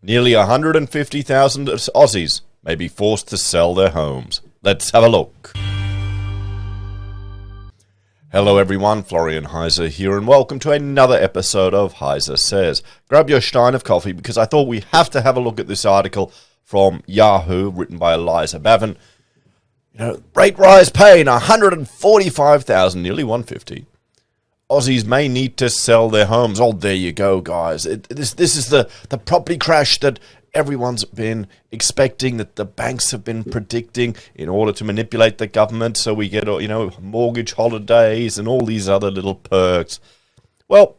Nearly 150,000 Aussies may be forced to sell their homes. Let's have a look. Hello everyone, Florian.heise here, and welcome to another episode of HeiseSays. Grab your stein of coffee because I thought we have to have a look at this article from Yahoo, written by Eliza Bavin. Rate rise pain, 145,000, nearly 150. Aussies may need to sell their homes. Oh, there you go, guys. This is the property crash that everyone's been expecting, that the banks have been predicting in order to manipulate the government so we get, mortgage holidays and all these other little perks. Well,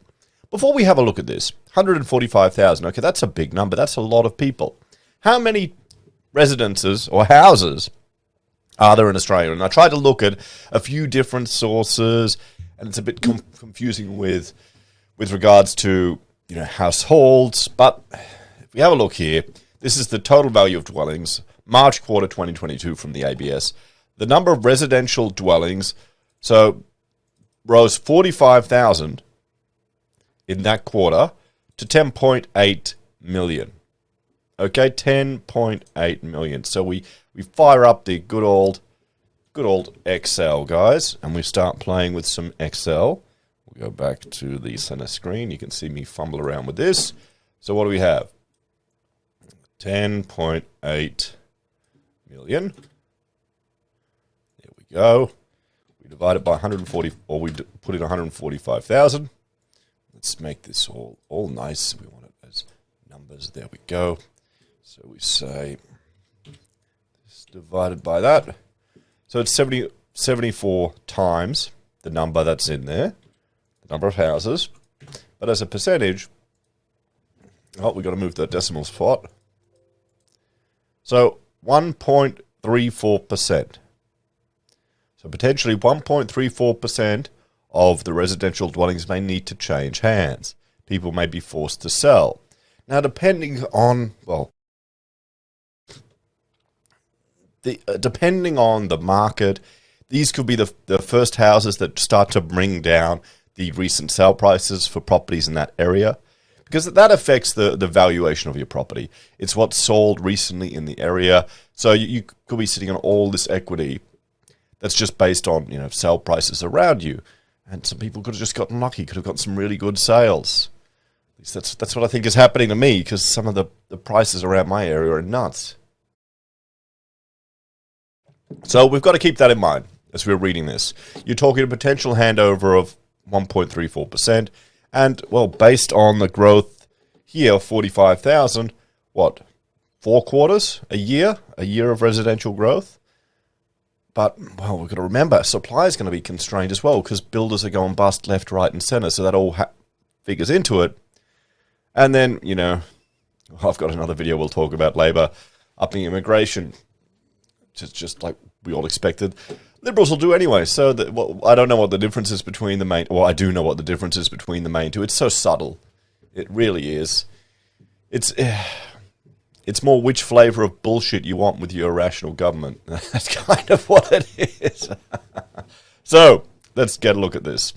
before we have a look at this, 145,000, okay, that's a big number. That's a lot of people. How many residences or houses are there in Australia? And I tried to look at a few different sources, and it's a bit confusing with regards to households. But if we have a look here, this is the total value of dwellings, March quarter 2022 from the ABS. The number of residential dwellings rose 45,000 in that quarter to 10.8 million. Okay, 10.8 million. So we fire up the good old Excel, guys, and we start playing with some Excel. We'll go back to the center screen. You can see me fumble around with this. So what do we have? 10.8 million. There we go. We divide it by 140, or we put in 145,000. Let's make this all nice. We want it as numbers. There we go. So we say this divided by that. So it's 74 times the number that's in there, the number of houses. But as a percentage, we've got to move the decimal spot. So 1.34%. So potentially 1.34% of the residential dwellings may need to change hands. People may be forced to sell. Now, depending on, depending on the market, these could be the first houses that start to bring down the recent sale prices for properties in that area, because that affects the valuation of your property. It's what's sold recently in the area. So you could be sitting on all this equity that's just based on sale prices around you. And some people could have just gotten lucky, could have gotten some really good sales. At least that's what I think is happening to me, because some of the prices around my area are nuts. So we've got to keep that in mind as we're reading this. You're talking a potential handover of 1.34%. And, based on the growth here, 45,000, 4 quarters, a year of residential growth? But, we've got to remember, supply is going to be constrained as well, because builders are going bust left, right, and center, so that all figures into it. And then, I've got another video we'll talk about Labor upping immigration, just like we all expected. Liberals will do anyway, so I don't know what the difference is between the main... Well, I do know what the difference is between the main two. It's so subtle. It really is. It's more which flavor of bullshit you want with your irrational government. That's kind of what it is. So, let's get a look at this.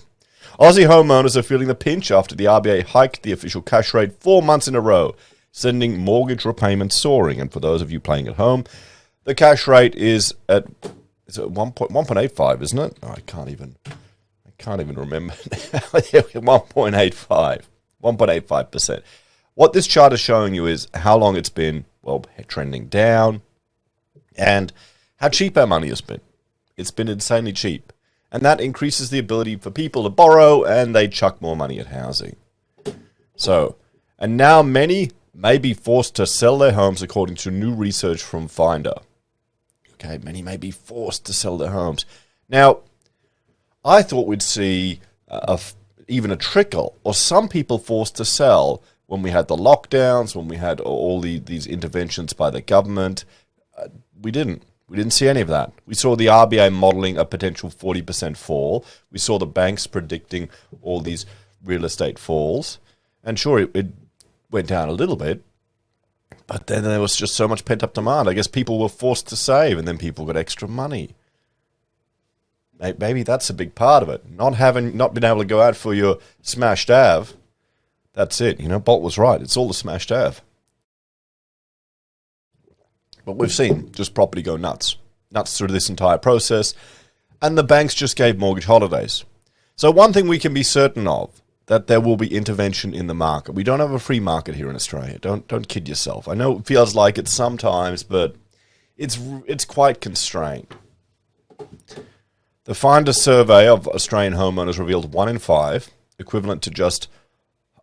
Aussie homeowners are feeling the pinch after the RBA hiked the official cash rate 4 months in a row, sending mortgage repayments soaring. And for those of you playing at home, the cash rate is at 1.85, isn't it? Oh, I can't even remember. 1.85%. What this chart is showing you is how long it's been, trending down, and how cheap our money has been. It's been insanely cheap. And that increases the ability for people to borrow, and they chuck more money at housing. So, and now many may be forced to sell their homes according to new research from Finder. Okay, many may be forced to sell their homes. Now, I thought we'd see even a trickle, or some people forced to sell when we had the lockdowns, when we had all these interventions by the government. We didn't. We didn't see any of that. We saw the RBA modelling a potential 40% fall. We saw the banks predicting all these real estate falls. And sure, it went down a little bit, but then there was just so much pent-up demand. I guess people were forced to save, and then people got extra money. Maybe that's a big part of it. Not being able to go out for your smashed Ave. That's it. Bolt was right. It's all the smashed Ave. But we've seen just property go nuts through this entire process, and the banks just gave mortgage holidays. So one thing we can be certain of, that there will be intervention in the market. We don't have a free market here in Australia. Don't kid yourself. I know it feels like it sometimes, but it's quite constrained. The Finder survey of Australian homeowners revealed 1 in 5, equivalent to just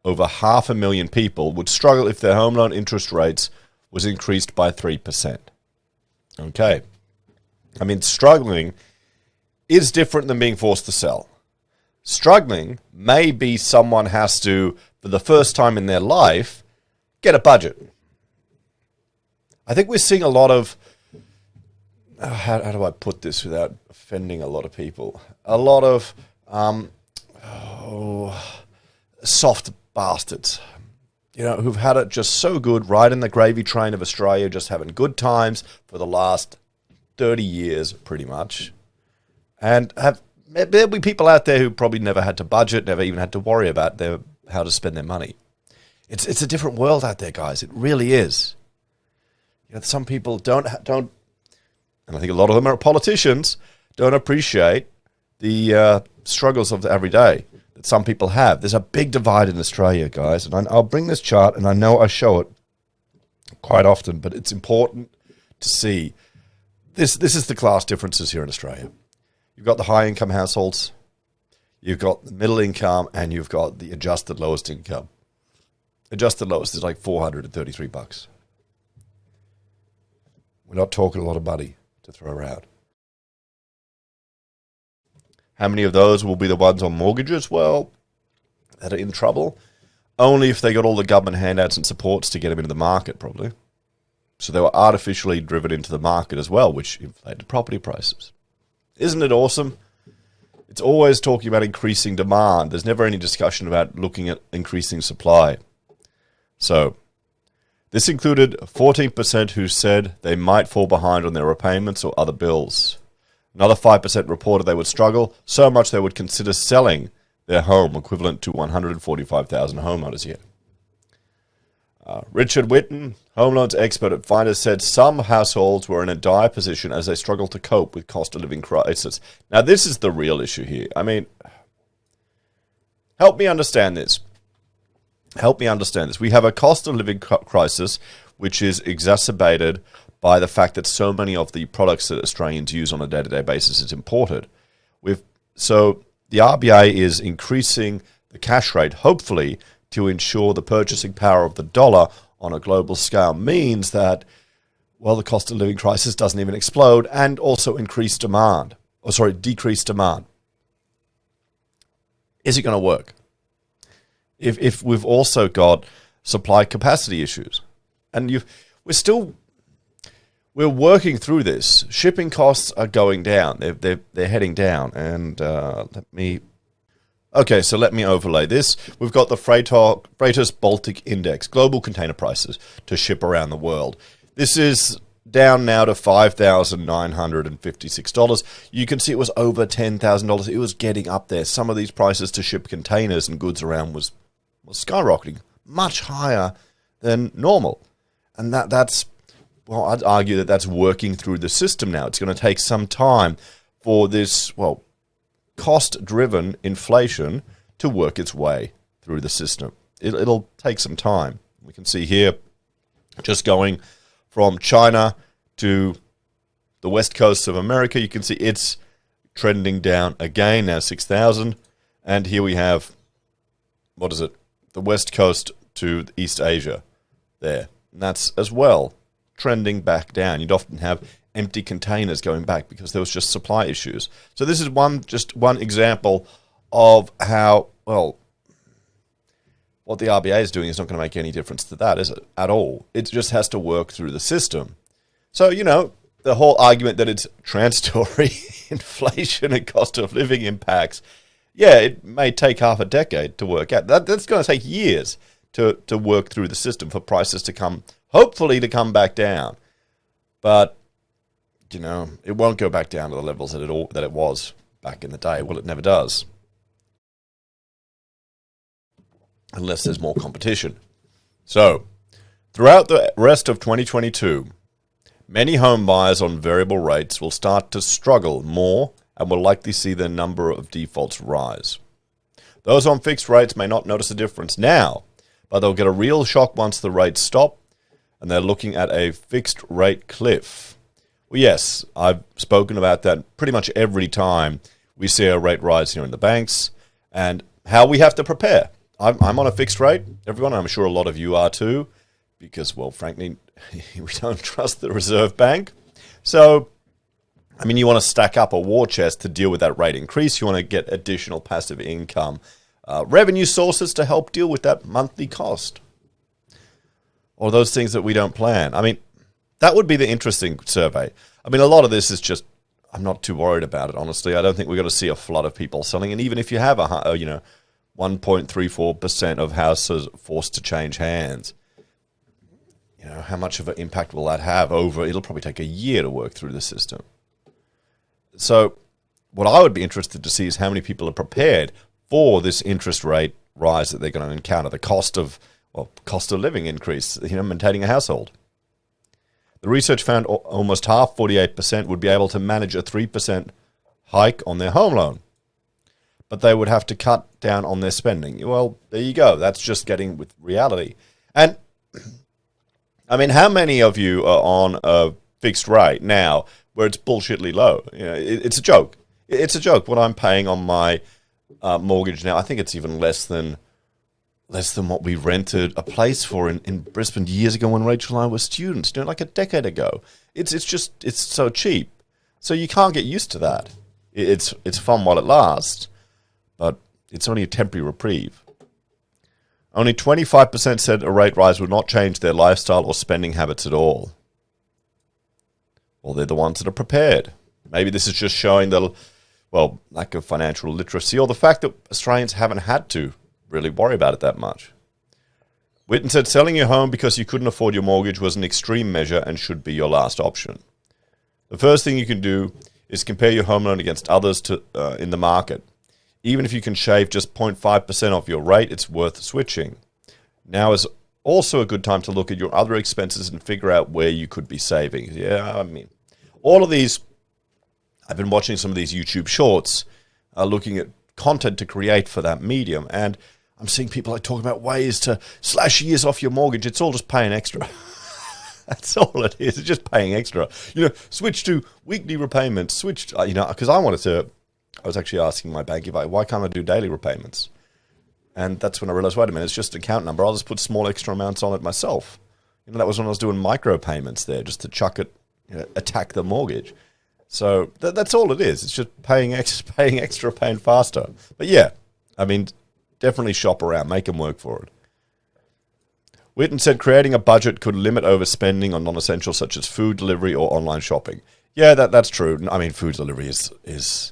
over 500,000 people, would struggle if their home loan interest rates was increased by 3%. Okay. I mean, struggling is different than being forced to sell. Struggling may be someone has to, for the first time in their life, get a budget. I think we're seeing a lot of, how do I put this without offending a lot of people? A lot of soft bastards, who've had it just so good, riding the gravy train of Australia, just having good times for the last 30 years, pretty much. And there'll be people out there who probably never had to budget, never even had to worry about how to spend their money. It's a different world out there, guys. It really is. Some people don't, and I think a lot of them are politicians, don't appreciate the struggles of the everyday that some people have. There's a big divide in Australia, guys, and I'll bring this chart, and I know I show it quite often, but it's important to see. This is the class differences here in Australia. You've got the high-income households, you've got the middle income, and you've got the adjusted lowest income. Adjusted lowest is like $433. We're not talking a lot of money to throw around. How many of those will be the ones on mortgages? Well, that are in trouble. Only if they got all the government handouts and supports to get them into the market, probably. So they were artificially driven into the market as well, which inflated property prices. Isn't it awesome? It's always talking about increasing demand. There's never any discussion about looking at increasing supply. So, this included 14% who said they might fall behind on their repayments or other bills. Another 5% reported they would struggle so much they would consider selling their home, equivalent to 145,000 homeowners here. Richard Whitten, home loans expert at Finder, said some households were in a dire position as they struggled to cope with cost of living crisis. Now, this is the real issue here. I mean, help me understand this. We have a cost of living crisis which is exacerbated by the fact that so many of the products that Australians use on a day-to-day basis is imported. So the RBA is increasing the cash rate, hopefully, to ensure the purchasing power of the dollar on a global scale means that, well, the cost of living crisis doesn't even explode, and also decrease demand. Is it going to work? If we've also got supply capacity issues, and we're working through this. Shipping costs are going down. They're heading down, and let me overlay this. We've got the Freightos Baltic Index, global container prices to ship around the world. This is down now to $5,956. You can see it was over $10,000. It was getting up there. Some of these prices to ship containers and goods around was skyrocketing, much higher than normal. And that's, well, I'd argue that that's working through the system now. It's going to take some time for this, cost-driven inflation to work its way through the system. It'll take some time. We can see here, just going from China to the west coast of America, you can see it's trending down again, now 6,000. And here we have, the west coast to East Asia there. And that's as well trending back down. You'd often have empty containers going back because there was just supply issues. So this is one example of how, what the RBA is doing is not going to make any difference to that, is it? At all. It just has to work through the system. So, the whole argument that it's transitory inflation and cost of living impacts, it may take half a decade to work out. That's going to take years to work through the system for prices to come back down. But it won't go back down to the levels that it was back in the day. Well, it never does. Unless there's more competition. So, throughout the rest of 2022, Many home buyers on variable rates will start to struggle more and will likely see the number of defaults rise. Those on fixed rates may not notice a difference now, but they'll get a real shock once the rates stop and they're looking at a fixed rate cliff. Well, yes, I've spoken about that pretty much every time we see a rate rise here in the banks and how we have to prepare. I'm on a fixed rate, everyone. I'm sure a lot of you are too, because, well, frankly, we don't trust the Reserve Bank. So, I mean, you want to stack up a war chest to deal with that rate increase. You want to get additional passive income revenue sources to help deal with that monthly cost. Or those things that we don't plan. I mean, that would be the interesting survey. I mean, a lot of this is just, I'm not too worried about it, honestly. I don't think we're going to see a flood of people selling. And even if you have 1.34% of houses forced to change hands, how much of an impact will that have over? It'll probably take a year to work through the system. So what I would be interested to see is how many people are prepared for this interest rate rise that they're going to encounter, the cost of living increase, maintaining a household. The research found almost half, 48%, would be able to manage a 3% hike on their home loan. But they would have to cut down on their spending. Well, there you go. That's just getting with reality. And, I mean, how many of you are on a fixed rate now where it's bullshitly low? It's a joke. It's a joke what I'm paying on my mortgage now. I think it's even less than what we rented a place for in Brisbane years ago when Rachel and I were students, like a decade ago. It's so cheap. So you can't get used to that. It's fun while it lasts, but it's only a temporary reprieve. Only 25% said a rate rise would not change their lifestyle or spending habits at all. Well, they're the ones that are prepared. Maybe this is just showing the, lack of financial literacy or the fact that Australians haven't had to really worry about it that much. Witten said selling your home because you couldn't afford your mortgage was an extreme measure and should be your last option. The first thing you can do is compare your home loan against others in the market. Even if you can shave just 0.5% off your rate, it's worth switching. Now is also a good time to look at your other expenses and figure out where you could be saving. Yeah, I mean, all of these, I've been watching some of these YouTube shorts, looking at content to create for that medium, and I'm seeing people talking about ways to slash years off your mortgage. It's all just paying extra. That's all it is. It's just paying extra. Switch to weekly repayments. Because I was actually asking my bank why can't I do daily repayments? And that's when I realized, wait a minute, it's just an account number. I'll just put small extra amounts on it myself. That was when I was doing micro payments there, just to chuck it, attack the mortgage. So that's all it is. It's just paying extra, paying faster. But yeah, I mean, definitely shop around, make them work for it. Witten said creating a budget could limit overspending on non-essentials such as food delivery or online shopping. Yeah, that's true. I mean, food delivery is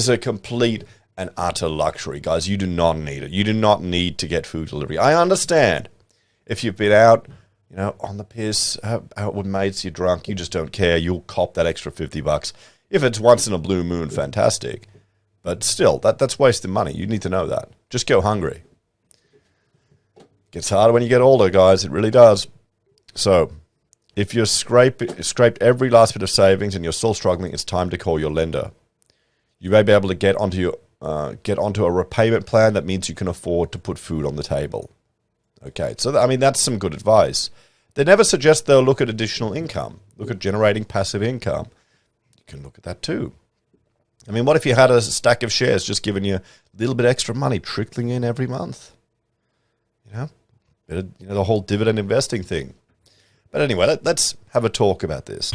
a complete and utter luxury, guys. You do not need it. You do not need to get food delivery. I understand if you've been out, on the piss, out with mates, you're drunk, you just don't care. You'll cop that extra $50. If it's once in a blue moon, fantastic. But still, that's wasted money. You need to know that. Just go hungry. Gets harder when you get older, guys. It really does. So, if you've scraped every last bit of savings and you're still struggling, it's time to call your lender. You may be able to get onto a repayment plan that means you can afford to put food on the table. Okay, so that's some good advice. They never suggest they'll look at additional income. Look at generating passive income. You can look at that too. I mean, what if you had a stack of shares just giving you a little bit extra money trickling in every month? The whole dividend investing thing. But anyway, let's have a talk about this.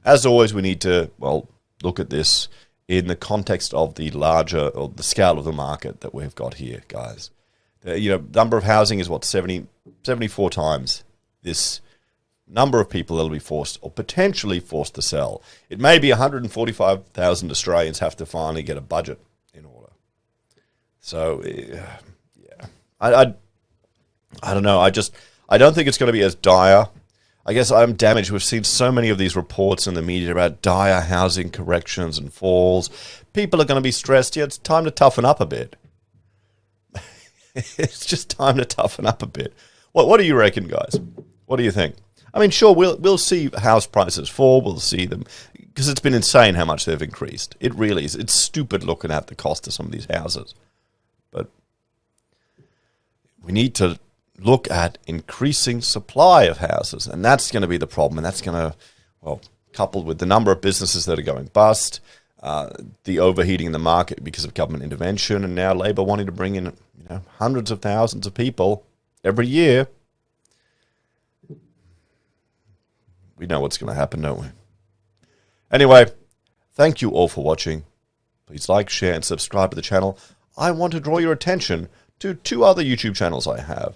As always, we need to, look at this in the context of the larger, or the scale of the market that we've got here, guys. The number of housing is 74 times this number of people that will be forced or potentially forced to sell. It may be 145,000 Australians have to finally get a budget in order. So, yeah, I don't know. I don't think it's going to be as dire. I guess I'm damaged. We've seen so many of these reports in the media about dire housing corrections and falls. People are going to be stressed. Yeah, it's time to toughen up a bit. It's just time to toughen up a bit. What do you reckon, guys? What do you think? I mean, sure, we'll see house prices fall. We'll see them, because it's been insane how much they've increased. It really is. It's stupid looking at the cost of some of these houses. But we need to look at increasing supply of houses, and that's going to be the problem. And that's going to, well, coupled with the number of businesses that are going bust, the overheating in the market because of government intervention, and now Labor wanting to bring in hundreds of thousands of people every year. We know what's going to happen, don't we? Anyway, thank you all for watching. Please like, share, and subscribe to the channel. I want to draw your attention to 2 other YouTube channels I have.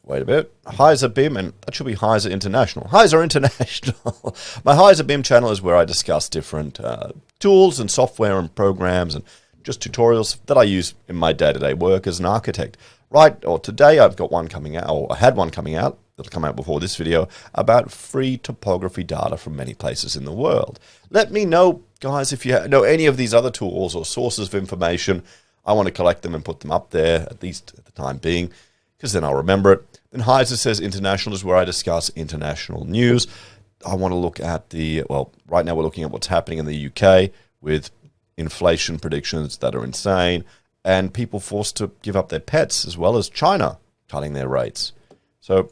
Wait a bit. Heise BIM, and that should be Heise International. Heise International. My Heise BIM channel is where I discuss different tools and software and programs and just tutorials that I use in my day-to-day work as an architect. Today I've got one coming out, or I had one coming out, that'll come out before this video, about free topography data from many places in the world. Let me know, guys, if you know any of these other tools or sources of information. I want to collect them and put them up there, at least at the time being, because then I'll remember it. Then HeiseSays International is where I discuss international news. I want to look at right now we're looking at what's happening in the UK with inflation predictions that are insane, and people forced to give up their pets, as well as China cutting their rates. So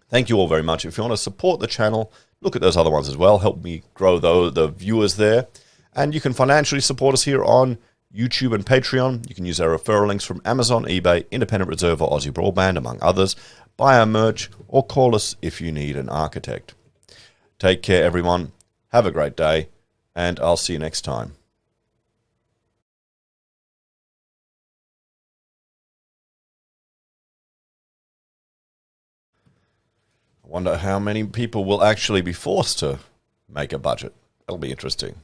thank you all very much. If you want to support the channel, look at those other ones as well. Help me grow the viewers there. And you can financially support us here on YouTube and Patreon. You can use our referral links from Amazon, eBay, Independent Reserve, or AussieBroadband, among others. Buy our merch or call us if you need an architect. Take care, everyone. Have a great day, and I'll see you next time. I wonder how many people will actually be forced to make a budget. That'll be interesting.